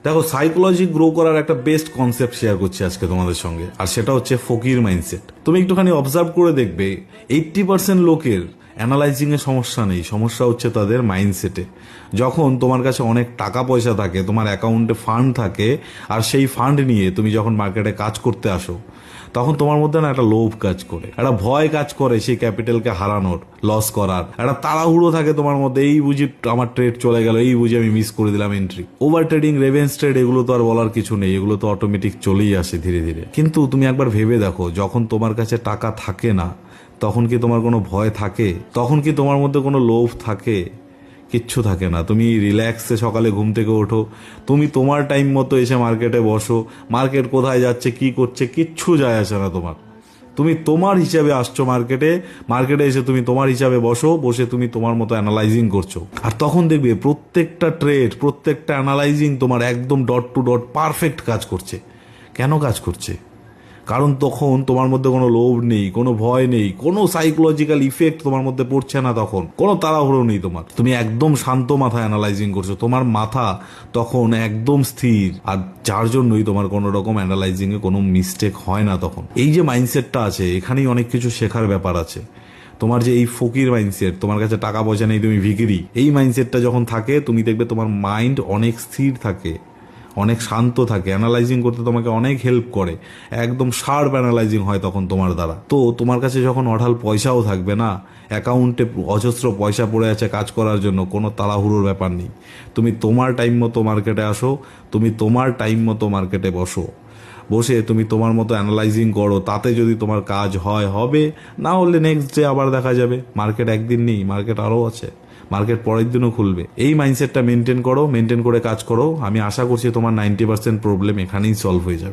দেখো, psychology grow করার একটা বেস্ট কনসেপ্ট শেয়ার করছি আজকে তোমাদের সঙ্গে, আর সেটা হচ্ছে ফকির মাইন্ডসেট। তুমি একটুখানি অবজার্ভ করে দেখবে 80% লোকের অ্যানালাইজিং এ সমস্যা নেই, সমস্যা হচ্ছে তাদের মাইন্ডসেটে। যখন তোমার কাছে অনেক টাকা পয়সা থাকে, তোমার অ্যাকাউন্টে ফান্ড থাকে, আর সেই ফান্ড নিয়ে তুমি যখন মার্কেটে কাজ করতে আসো, তখন তোমার মধ্যে না একটা লোভ কাজ করে, একটা ভয় কাজ করে সেই ক্যাপিটালকে হারানোর, লস করার একটা তাড়াহুড়ো থাকে তোমার মধ্যে। এই বুঝি আমার ট্রেড চলে গেল, এই বুঝি আমি মিস করে দিলাম এন্ট্রি। ওভার ট্রেডিং, রেভেন্স ট্রেড, এগুলো তো আর বলার কিছু নেই, এগুলো তো অটোমেটিক চলেই আসে ধীরে ধীরে। কিন্তু তুমি একবার ভেবে দেখো, যখন তোমার কাছে টাকা থাকে না, তখন কি তোমার কোনো ভয় থাকে? তখন কি তোমার মধ্যে কোনো লোভ থাকে? কিচ্ছু থাকে না। তুমি রিল্যাক্সে সকালে ঘুম থেকে ওঠো, তুমি তোমার টাইম মতো এসে মার্কেটে বসো, মার্কেট কোথায় যাচ্ছে কি করছে কিচ্ছু যায় আসে না তোমার। তুমি তোমার হিসাবে আসছো মার্কেটে, মার্কেটে এসে তুমি তোমার হিসাবে বসো, বসে তুমি তোমার মতো অ্যানালাইজিং করছো। আর তখন দেখবে প্রত্যেকটা ট্রেড, প্রত্যেকটা অ্যানালাইজিং তোমার একদম ডট টু ডট পারফেক্ট কাজ করছে। কেন কাজ করছে? কারণ তখন তোমার মধ্যে কোনো লোভ নেই, কোনো ভয় নেই, কোনো সাইকোলজিক্যাল ইফেক্ট তোমার মধ্যে পড়ছে না, তখন কোনো তাড়াহুড়ো নেই তোমার। তুমি একদম শান্ত মাথায় অ্যানালাইজিং করছো, তোমার মাথা তখন একদম স্থির, আর যার জন্যই তোমার কোনো রকম অ্যানালাইজিং এ কোনো মিস্টেক হয় না তখন। এই যে মাইন্ডসেটটা আছে, এখানেই অনেক কিছু শেখার ব্যাপার আছে। তোমার যে এই ফকির মাইন্ডসেট, তোমার কাছে টাকা পয়সা নেই, তুমি ভিখিরি, এই মাইন্ডসেটটা যখন থাকে, তুমি দেখবে তোমার মাইন্ড অনেক স্থির থাকে, অনেক শান্ত থাকে, অ্যানালাইজিং করতে তোমাকে অনেক হেল্প করে, একদম শার্প অ্যানালাইজিং হয় তখন তোমার দ্বারা। তো তোমার কাছে যখন অঢাল পয়সাও থাকবে না, অ্যাকাউন্টে অজস্র পয়সা পড়ে আছে কাজ করার জন্য, কোনো তাড়াহুড়োর ব্যাপার নেই। তুমি তোমার টাইম মতো মার্কেটে আসো, তুমি তোমার টাইম মতো মার্কেটে বসো, বসে তুমি তোমার মতো অ্যানালাইজিং করো। তাতে যদি তোমার কাজ হয় হবে, না হলে নেক্সট ডে আবার দেখা যাবে। মার্কেট একদিন নেই, মার্কেট আরও আছে, মার্কেট পরের দিনও খুলবে। এই মাইন্ডসেটটা মেনটেন করো, মেনটেন করে কাজ করো। আমি আশা করছি তোমার 90% প্রবলেম এখানেই সলভ হয়ে যাবে।